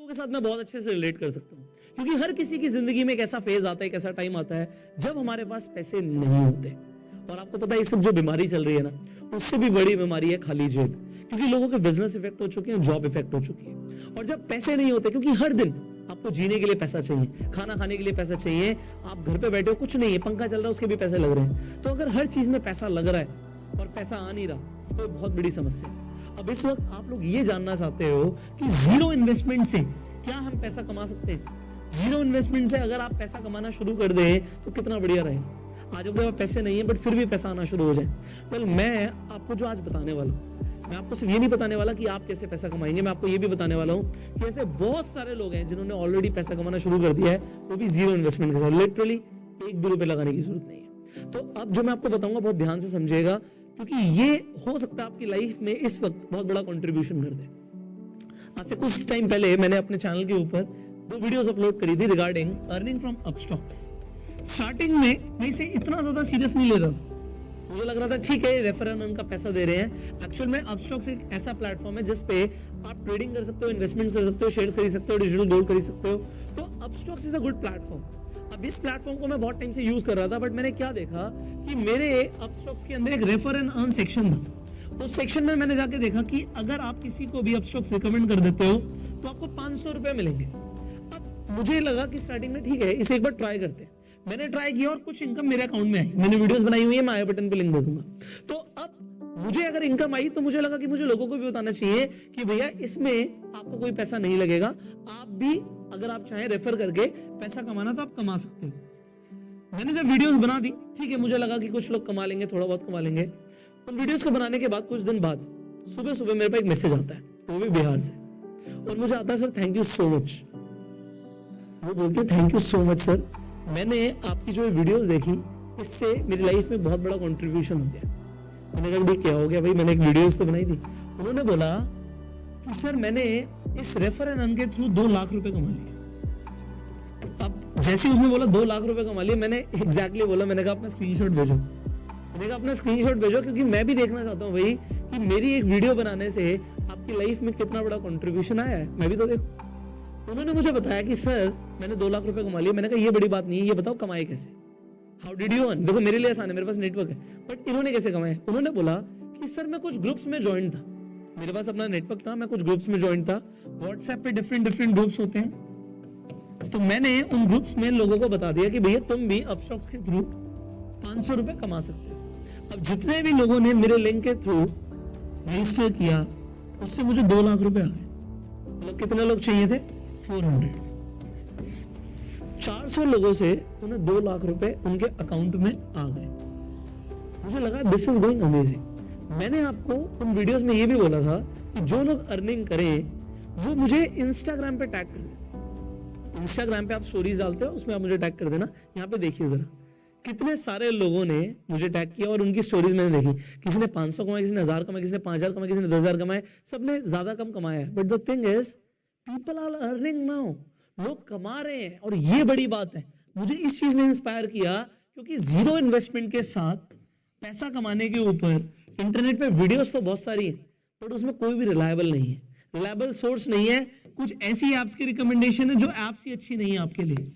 लोगों के साथ मैं बहुत अच्छे से रिलेट कर सकता हूँ, क्योंकि हर किसी की जिंदगी में एक ऐसा फेज आता है, एक ऐसा टाइम आता है जब हमारे पास पैसे नहीं होते। और आपको पता है इस वक्त जो बीमारी चल रही है ना, उससे भी बड़ी बीमारी है खाली जेब, क्योंकि लोगों के बिजनेस इफेक्ट हो चुके हैं, जॉब इफेक्ट हो चुकी है। और जब पैसे नहीं होते, क्योंकि हर दिन आपको जीने के लिए पैसा चाहिए, खाना खाने के लिए पैसा चाहिए, आप घर पे बैठे हो, कुछ नहीं है, पंखा चल रहा है, उसके भी पैसे लग रहे हैं। तो अगर हर चीज में पैसा लग रहा है और पैसा आ नहीं रहा, तो बहुत बड़ी समस्या है। अब इस वक्त आप लोग ये जानना चाहते हो कि जीरो इन्वेस्टमेंट से क्या हम पैसा कमा सकते हैं? जीरो इन्वेस्टमेंट से अगर आप पैसा कमाना शुरू कर दें तो कितना बढ़िया रहेगा। आज अपने पास पैसे नहीं है बट फिर भी पैसा आना शुरू हो जाए। वेल, मैं आपको जो आज बताने वाला हूँ, मैं आपको सिर्फ ये नहीं बताने वाला कि आप कैसे पैसा कमाएंगे, मैं आपको ये भी बताने वाला हूँ कि ऐसे बहुत सारे लोग हैं जिन्होंने ऑलरेडी पैसा कमाना शुरू कर दिया है, वो भी जीरो इन्वेस्टमेंट के साथ। लिटरली एक भी रुपए लगाने की जरूरत नहीं है। तो अब जो मैं आपको बताऊंगा बहुत ध्यान से समझिएगा, क्योंकि ये हो सकता है आपकी लाइफ में इस वक्त बहुत बड़ा कंट्रीब्यूशन कर दे। आज से कुछ टाइम पहले मैंने अपने चैनल के ऊपर 2 वीडियोस अपलोड करी थी regarding earning from Upstox. Starting में मैं इसे इतना ज्यादा सीरियस नहीं ले रहा था, मुझे लग रहा था ठीक है रेफर एंड अर्न का पैसा दे रहे हैं। एक्चुअल में अपस्टॉक्स एक ऐसा प्लेटफॉर्म है जिस पे आप ट्रेडिंग कर सकते हो, इन्वेस्टमेंट कर सकते हो, शेयर खरीद सकते हो, डिजिटल गोल्ड खरीद सकते हो। तो Upstox is a good platform. अब इस प्लेटफॉर्म को मैं बहुत टाइम से यूज कर रहा था, बट मैंने क्या देखा कि मेरे अपस्टॉक्स के अंदर एक रेफर एंड अर्न सेक्शन था। उस सेक्शन में मैंने जाके देखा कि अगर आप किसी को भी अपस्टॉक्स रिकमेंड कर देते हो तो आपको 500 रुपए मिलेंगे। अब मुझे लगा कि स्टार्टिंग में ठीक है, इसे एक बार ट्राई करते हैं। मैंने ट्राई किया और कुछ इनकम मेरे अकाउंट में आई। मैंने वीडियोस बनाई हुई है, मैं आई बटन पे लिंक दे दूंगा। तो अब मुझे अगर इनकम आई तो मुझे लगा कि मुझे लोगों को भी बताना चाहिए कि भैया इसमें आपको कोई पैसा नहीं लगेगा, आप भी अगर आप चाहें रेफर करके पैसा कमाना तो आप कमा सकते हो। मैंने जब वीडियोस बना दी, ठीक है, मुझे लगा कि कुछ लोग कमा लेंगे, थोड़ा बहुत कमा लेंगे। उन वीडियोस को बनाने के बाद कुछ दिन बाद सुबह सुबह मेरे पास एक मैसेज आता है, वो भी बिहार से, और मुझे आता है sir thank you so much. वो बोलते हैं thank you so much sir, मैंने आपकी जो वीडियोस देखी इससे मेरी लाइफ में बहुत बड़ा कंट्रीब्यूशन हो गया। मैंने कहा भाई क्या हो गया भाई, मैंने एक वीडियोस तो बनाई थी। उन्होंने बोला कि सर मैंने इस रेफर एंड अर्न के थ्रू 2 लाख रुपए कमा लिए। अब जैसे उसने बोला 2 लाख रुपए कमा लिए, मैंने एग्जैक्टली बोला, मैंने कहा अपना स्क्रीनशॉट भेजो। मैंने कहा अपना स्क्रीनशॉट भेजो, क्योंकि मैं भी देखना चाहता हूँ भाई कि मेरी एक वीडियो बनाने से आपकी लाइफ में कितना बड़ा कंट्रीब्यूशन आया है, मैं भी तो देखूं। उन्होंने मुझे बताया कि सर मैंने 2 लाख रुपए कमा लिए। मैंने कहा ये बड़ी बात नहीं है, ये बताओ कमाए कैसे, हाउ डिड यू अर्न। देखो मेरे लिए आसान है, मेरे पास नेटवर्क है, बट इन्होंने कैसे कमाए। उन्होंने बोला कि सर मैं कुछ ग्रुप्स में ज्वाइन था, मेरे पास अपना नेटवर्क था, मैं कुछ ग्रुप्स में ज्वाइन था। व्हाट्सएप पे डिफरेंट ग्रुप्स होते हैं, तो मैंने उन ग्रुप्स में लोगों को बता दिया कि भैया तुम भी अपस्टॉक्स के थ्रू 500 रुपए कमा सकते हो। अब जितने भी लोगों ने मेरे लिंक के थ्रू रजिस्टर किया उससे मुझे 2 लाख रुपए आ गए। मतलब कितने लोग चाहिए थे? 400। 400 लोगों से उन्हें 2 लाख रुपए उनके अकाउंट में आ गए। मुझे लगा दिस इज गोइंग अमेजिंग। मैंने आपको उन वीडियोस में ये भी बोला था कि जो लोग अर्निंग करें वो मुझे इंस्टाग्राम पे टैग कर दें। इंस्टाग्राम पे आप स्टोरीज डालते हो, उसमें आप मुझे टैग कर देना। यहाँ पे देखिए जरा कितने सारे लोगों ने मुझे टैग किया और उनकी स्टोरीज मैंने देखी। किसी ने 500 कमाए, किसी ने 1000 कमाए, किसी ने 5000 कमाए, किसी ने 10,000 कमाए, सबने ज्यादा कम कमाया है। But the thing is people are earning now, लोग कमा रहे हैं। और ये बड़ी बात है, मुझे इस चीज ने इंस्पायर किया, क्योंकि जीरो इन्वेस्टमेंट के साथ पैसा कमाने के ऊपर इंटरनेट पे वीडियोस तो बहुत सारी है, बट उसमें कोई भी रिलायबल नहीं है, रिलायबल सोर्स नहीं है। कुछ ऐसी एप्स की रिकमेंडेशन है जो एप्स ही अच्छी नहीं है आपके लिए,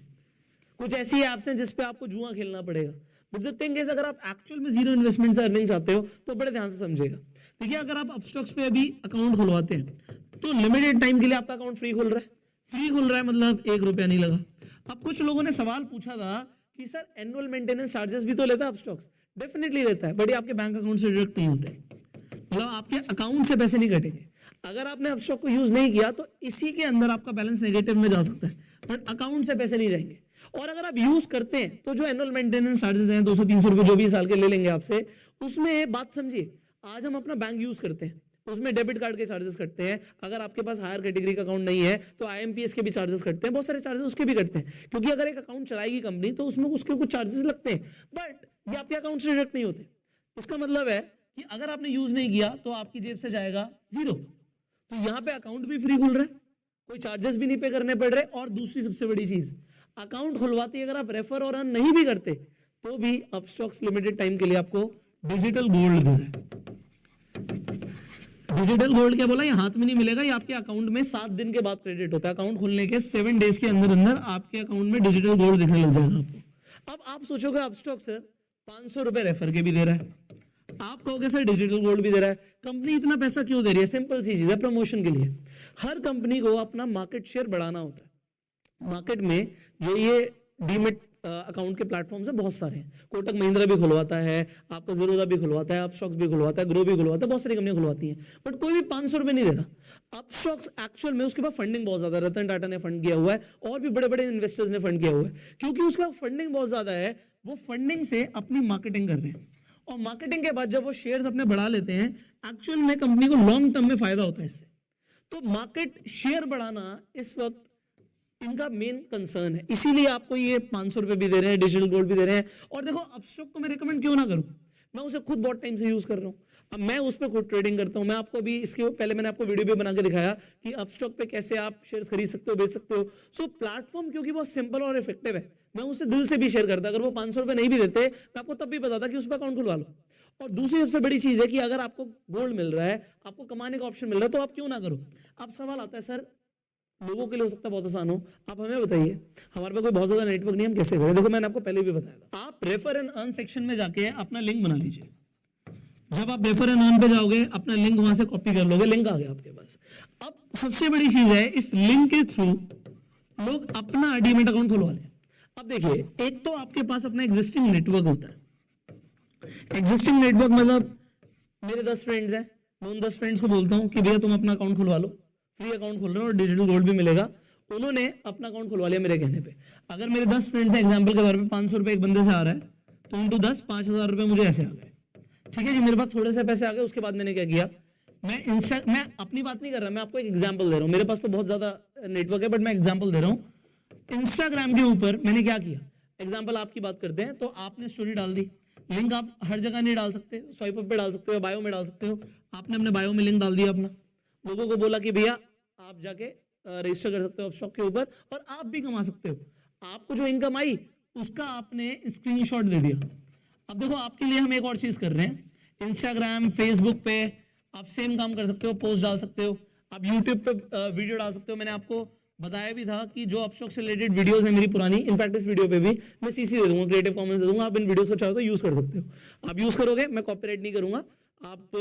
कुछ ऐसी एप्स हैं जिस पे आपको जुआ खेलना पड़ेगा। बट द थिंग इज अगर आप एक्चुअल में जीरो इन्वेस्टमेंट से अर्निंग चाहते हो तो बड़े ध्यान से समझेगा। देखिए अगर आप अपस्टॉक्स पे अभी अकाउंट खुलवाते हैं तो लिमिटेड टाइम के लिए आपका अकाउंट फ्री खुल रहा है। फ्री खुल रहा है मतलब 1 रुपया नहीं लगा। अब कुछ लोगों ने सवाल पूछा था कि सर एनुअल मेंटेनेंस चार्जेस भी तो लेता है अपस्टॉक्स। डेफिनेटली लेता है, बट ये आपके बैंक अकाउंट से डिडक्ट नहीं होते, मतलब आपके अकाउंट से पैसे नहीं कटेंगे। अगर आपने अपस्टॉक को यूज नहीं किया तो इसी के अंदर आपका बैलेंस नेगेटिव में जा सकता है, बट अकाउंट से पैसे नहीं रहेंगे। और अगर आप यूज करते हैं तो जो एनुअल मेंटेनेंस चार्जेस हैं 200-300 रुपए जो भी साल के ले लेंगे आपसे, उसमें बात समझिए, आज हम अपना बैंक यूज करते हैं, उसमें डेबिट कार्ड के चार्जेस कटते हैं। अगर आपके पास हायर कैटेगरी का अकाउंट नहीं है तो आईएमपीएस के भी चार्जेस कटते हैं, बहुत सारे चार्जेस उसके भी कटते हैं, क्योंकि अगर एक अकाउंट चलाएगी कंपनी तो उसमें उसके कुछ चार्जेस लगते हैं, बट ये आपके अकाउंट से डिडक्ट नहीं होते। इसका मतलब है कि अगर आपने यूज नहीं किया तो आपकी जेब से जाएगा 0। तो यहाँ पे अकाउंट भी फ्री खुल रहा है, कोई चार्जेस भी नहीं पे करने पड़ रहे। और दूसरी सबसे बड़ी चीज, अकाउंट खुलवाते अगर आप रेफर और अर्न नहीं भी करते तो भी अपस्टॉक्स लिमिटेड टाइम के लिए आपको डिजिटल गोल्ड दे रहा है। डिजिटल गोल्ड क्या बोला, ये हाथ में नहीं मिलेगा, ये आपके अकाउंट में 7 दिन के बाद क्रेडिट होता है। अकाउंट खोलने के 7 डेज के अंदर अंदर आपके अकाउंट में डिजिटल गोल्ड दिखने लग जाएगा आपको। अब आप सोचोगे अपस्टॉक सर 500 रुपए रेफर के भी दे रहा है, आप कहोगे सर डिजिटल गोल्ड भी दे रहा है, कंपनी इतना पैसा क्यों दे रही है? सिंपल सी चीज है, प्रमोशन के लिए। हर कंपनी को अपना मार्केट शेयर बढ़ाना होता है। मार्केट में जो ये डीमेट अकाउंट के प्लेटफॉर्म्स है बहुत सारे हैं, कोटक महिंद्रा भी खुलवाता है, आपका ज़ीरोधा भी खुलवाता है, अपस्टॉक्स भी खुलवाता है, ग्रो भी खुलवाता है, बहुत सारी कंपनियां खुलवाती हैं, बट कोई भी 500 रुपए नहीं देता। अपस्टॉक्स एक्चुअल में उसके पास फंडिंग बहुत ज्यादा है, रतन टाटा ने फंड किया हुआ है और भी बड़े बड़े इन्वेस्टर्स ने फंड किया हुआ है, क्योंकि उसका फंडिंग बहुत ज्यादा है। वो फंडिंग से अपनी मार्केटिंग कर रहे हैं और मार्केटिंग के बाद जब वो शेयर्स अपने बढ़ा लेते हैं, एक्चुअल में कंपनी को लॉन्ग टर्म में फायदा होता है इससे। तो मार्केट शेयर बढ़ाना इस वक्त इनका मेन कंसर्न है, इसीलिए आपको ये 500 रुपए भी दे रहे हैं, डिजिटल गोल्ड भी दे रहे हैं। और देखो अपस्टॉक को मैं रिकमेंड क्यों ना करूं, मैं उसे खुद बहुत टाइम से यूज कर रहा हूं, अब मैं उस पर खुद ट्रेडिंग करता हूं। मैं आपको भी इसके पहले मैंने आपको वीडियो भी बना के दिखाया कि अपस्टॉक पे कैसे आप शेयर्स खरीद सकते हो, बेच सकते हो। सो प्लेटफॉर्म क्योंकि बहुत सिंपल और इफेक्टिव है, मैं उसे दिल से भी शेयर करता। अगर वो 500 रुपए नहीं भी देते, मैं आपको तब भी बताता कि उस पर अकाउंट खुलवा लो। और दूसरी सबसे बड़ी चीज है कि अगर आपको गोल्ड मिल रहा है, आपको कमाने का ऑप्शन मिल रहा है, तो आप क्यों ना करो। अब सवाल आता है सर लोगों के लिए हो सकता है बहुत आसान हो, आप हमें बताइए, हमारे पास कोई बहुत ज्यादा नेटवर्क नहीं, हम कैसे करें? देखो मैंने आपको पहले भी बताया था, आप रेफर एंड अर्न सेक्शन में जाके अपना लिंक बना लीजिए। जब आप रेफर एंड अर्न पे जाओगे, अपना लिंक वहां से कॉपी कर लोगे, लिंक आ गया आपके पास। अब सबसे बड़ी चीज है, इस लिंक के थ्रू लोग अपना डीमैट अकाउंट खुलवा लें। अब देखिए, एक तो आपके पास अपना एग्जिस्टिंग नेटवर्क होता है। एग्जिस्टिंग नेटवर्क मतलब मेरे 10 फ्रेंड्स हैं, मैं उन 10 फ्रेंड्स को बोलता हूं कि भैया तुम अपना अकाउंट खुलवा लो, फ्री अकाउंट खोल रहे हो और डिजिटल गोल्ड भी मिलेगा। उन्होंने अपना अकाउंट खुलवा लिया मेरे कहने पे। अगर मेरे 10 फ्रेंड्स हैं, एग्जांपल के तौर पे 500 रुपए एक बंदे से आ रहा है, तो इंटू 10 5,000 रुपए मुझे ऐसे आ गए। ठीक है जी, मेरे पास थोड़े से पैसे आ गए। उसके बाद मैंने क्या किया, मैं अपनी बात नहीं कर रहा, मैं आपको एक एग्जाम्पल दे रहा हूँ। मेरे पास तो बहुत ज्यादा नेटवर्क है, बट मैं एग्जाम्पल दे रहा हूँ। इंस्टाग्राम के ऊपर मैंने क्या किया, एग्जाम्पल आपकी बात करते हैं, तो आपने स्टोरी डाल दी, लिंक आप हर जगह नहीं डाल सकते, स्वाइप अप पे डाल सकते हो, बायो में डाल सकते हो। आपने अपने बायो में लिंक डाल दिया अपना, लोगों को बोला कि भैया आप जाके रजिस्टर कर सकते हो अपस्टॉक के ऊपर और आप भी कमा सकते हो। आपको जो इनकम आई उसका आपने स्क्रीनशॉट दे दिया। अब देखो आपके लिए हम एक और चीज कर रहे हैं, इंस्टाग्राम फेसबुक पे आप सेम काम कर सकते हो, पोस्ट डाल सकते हो, आप यूट्यूब पे वीडियो डाल सकते हो। मैंने आपको बताया भी था कि जो अपस्टॉक से रिलेटेड वीडियोस है मेरी पुरानी, इनफैक्ट इस वीडियो पे भी मैं सीसी दे दूंगा, क्रिएटिव कॉमन्स दे दूंगा, आप इन वीडियोस को चाहो तो यूज कर सकते हो। आप यूज करोगे, मैं कॉपीराइट नहीं करूंगा, आप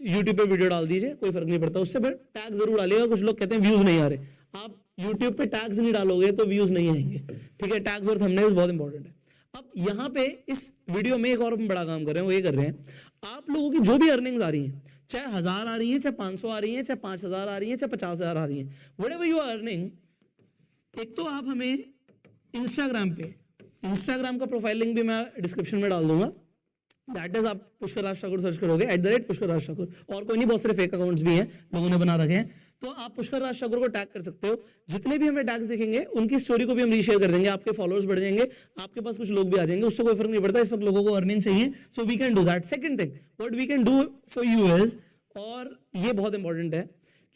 YouTube पे वीडियो डाल दीजिए, कोई फर्क नहीं पड़ता उससे, बट टैग जरूर डालिएगा। कुछ लोग कहते हैं व्यूज नहीं आ रहे, आप YouTube पे टैग्स नहीं डालोगे तो व्यूज नहीं आएंगे। ठीक है, टैग्स और थंबनेल्स बहुत इंपॉर्टेंट है। अब यहाँ पे इस वीडियो में एक और बड़ा काम कर रहे हैं, वो ये कर रहे हैं, आप लोगों की जो भी अर्निंग्स आ रही हैं, चाहे 1000 आ रही है, चाहे 500 आ रही है, चाहे 5000 आ रही है, चाहे 50,000 आ रही है, व्हाटएवर यू आर अर्निंग, एक तो आप हमें इंस्टाग्राम पे, इंस्टाग्राम का प्रोफाइल लिंक भी मैं डिस्क्रिप्शन में डाल दूंगा, दैट इज आप पुष्कर राज ठाकुर सर्च करोगे, @पुष्कर राज ठाकुर, और कोई नहीं, बहुत सारे फेक अकाउंट्स भी हैं लोगों ने बना रखे हैं, तो आप पुष्कर राज ठाकुर को टैग कर सकते हो। जितने भी हमें टैग्स दिखेंगे उनकी स्टोरी को भी हम रीशेयर कर देंगे, आपके फॉलोअर्स बढ़ जाएंगे, आपके पास कुछ लोग भी आ जाएंगे, उससे कोई फर्क नहीं पड़ता। इस वक्त लोगों को अर्निंग चाहिए, so we can do that. Second thing what we can do for you is, और ये बहुत इंपॉर्टेंट है,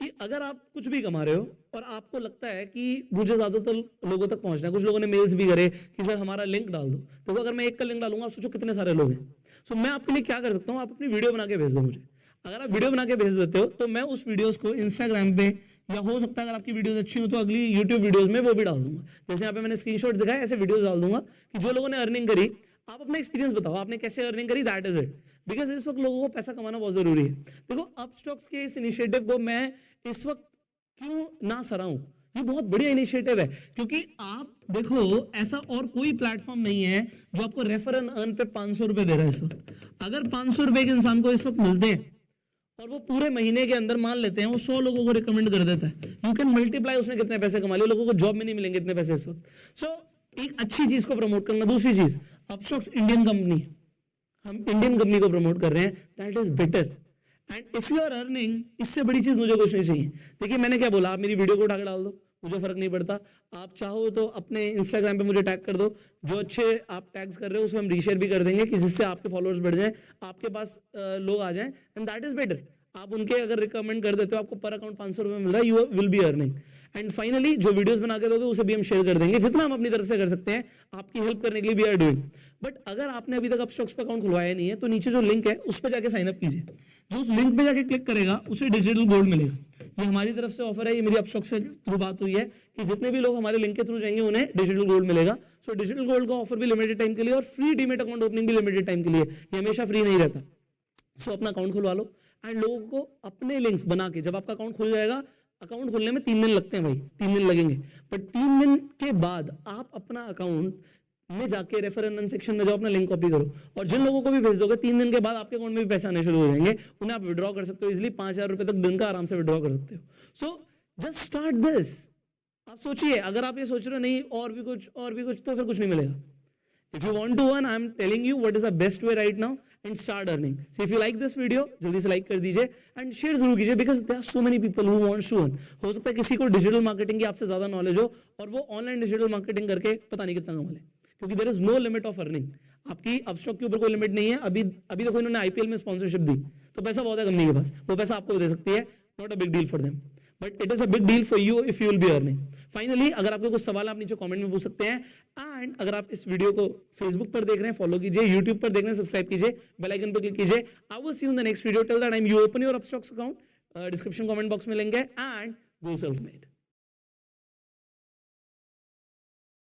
कि अगर आप कुछ भी कमा रहे हो और आपको लगता है कि मुझे ज्यादातर लोगों तक पहुंचना है, कुछ लोगों ने मेल्स भी करे कि सर हमारा लिंक डाल दो, तो अगर मैं एक का लिंक डालूंगा, आप सोचो कितने सारे लोग हैं। सो मैं आपके लिए क्या कर सकता हूँ, आप अपनी वीडियो बना के भेज दो मुझे। अगर आप वीडियो बना के भेज देते हो तो मैं उस वीडियोस को इंस्टाग्राम पे, या हो सकता है अगर आपकी वीडियोस अच्छी हो तो अगली यूट्यूब वीडियोस में वो भी डाल दूंगा। जैसे यहाँ पे मैंने स्क्रीनशॉट दिखाया, ऐसे वीडियोस डाल दूंगा कि जो लोगों ने अर्निंग करी, आप अपना एक्सपीरियंस बताओ, आपने कैसे अर्निंग करी, दैट इज इट। बिकॉज इस वक्त लोगों को पैसा कमाना बहुत जरूरी है। देखो अपस्टॉक्स के इस इनिशिएटिव को मैं इस वक्त क्यों ना सराहूं, ये बहुत बढ़िया इनिशिएटिव है, क्योंकि आप देखो ऐसा और कोई प्लेटफॉर्म नहीं है जो आपको रेफर एंड अर्न पे 500 रुपए दे रहा है इस वक्त। अगर 500 रुपए के इंसान को इस वक्त मिलते हैं और वो पूरे महीने के अंदर मान लेते हैं वो 100 लोगों को रिकमेंड कर देता है, यू कैन मल्टीप्लाई उसने कितने पैसे कमा लिए, लोगों को जॉब में नहीं मिलेंगे इतने पैसे इस वक्त। सो एक अच्छी चीज को प्रमोट करना। दूसरी चीज, अपस्टॉक्स इंडियन कंपनी है, हम इंडियन कंपनी को प्रमोट कर रहे हैं, that is better. And if you are earning, इससे बड़ी चीज मुझे कुछ नहीं चाहिए। देखिए मैंने क्या बोला, आप मेरी वीडियो को उठा के डाल दो, मुझे फर्क नहीं पड़ता। आप चाहो तो अपने इंस्टाग्राम पे मुझे टैग कर दो, जो अच्छे आप टैग्स कर रहे हो उसमें हम रीशेयर भी कर देंगे कि जिससे आपके फॉलोअर्स बढ़ जाएं, आपके पास लोग आ जाएं, एंड दैट इज बेटर। आप उनके अगर रिकमेंड कर देते हो, आपको पर अकाउंट 500 रुपए मिल रहा है, you will be earning. And finally जो वीडियोस बना के दोगे उसे भी हम शेयर कर देंगे, जितना हम अपनी तरफ से कर सकते हैं आपकी हेल्प करने के लिए वी आर डूइंग। बट अगर आपने अभी तक अपस्टॉक्स पे अकाउंट खुलवाया नहीं है तो नीचे जो लिंक है उस पर जाके साइन अप कीजिए। जो उस लिंक पे जाके क्लिक करेगा उसे डिजिटल गोल्ड मिलेगा। ये हमारी तरफ से ऑफर है, ये मेरी अपस्टॉक से थ्रू बात हुई है कि जितने भी लोग हमारे लिंक के थ्रू जाएंगे उन्हें डिजिटल गोल्ड मिलेगा। सो डिजिटल गोल्ड का ऑफर भी लिमिटेड टाइम के लिए और फ्री डीमेट अकाउंट ओपनिंग भी लिमिटेड टाइम के लिए, ये हमेशा फ्री नहीं रहता। सो अपना अकाउंट खुलवा लो एंड लोगों को अपने लिंक्स बना के, जब आपका अकाउंट खुल जाएगा, अकाउंट खुलने में 3 दिन लगते हैं भाई, 3 दिन लगेंगे, बट 3 दिन के बाद आप अपना अकाउंट में जाके रेफर एंड अर्न सेक्शन में जाओ, अपना लिंक कॉपी करो और जिन लोगों को भी भेज दोगे 3 दिन के बाद आपके अकाउंट में भी पैसे आने शुरू हो जाएंगे। उन्हें आप विड्रॉ कर सकते हो इजिली, 5,000 रुपए तक दिन का आराम से विड्रॉ कर सकते हो। So just start this. आप सोचिए, अगर आप ये सोच रहे हो नहीं और भी कुछ तो फिर कुछ नहीं मिलेगा। If you want to earn, I am telling you what is the best way right now and start earning. So if you like this video, जल्दी से लाइक कर दीजिए एंड शेयर जरूर कीजिए because there are so many people who want to earn. हो सकता है किसी को डिजिटल मार्केटिंग की आपसे ज्यादा नॉलेज हो और वो ऑनलाइन डिजिटल मार्केटिंग करके पता नहीं कितना कमा ले, क्योंकि there is no limit of earning. आपकी अपस्टॉक के ऊपर कोई लिमिट नहीं है। अभी देखो इन्होंने आईपीएल में स्पॉन्सरशिप दी तो पैसा बहुत है कंपनी के पास, वो पैसा आपको दे सकती है, not a big deal for them, but it is a big deal for you if you will be earning. Finally, अगर आपके कुछ सवाल आप नीचे कमेंट में पूछ सकते हैं एंड अगर आप इस वीडियो को फेसबुक पर देख रहे हैं फॉलो कीजिए, यूट्यूब पर देख रहे हैं सब्सक्राइब कीजिए, बेल आइकन पर क्लिक कीजिए। I will see you in the next video. Till that time you open your Upstox account, description comment box में लिंक है एंड गो सेल्फ मेड।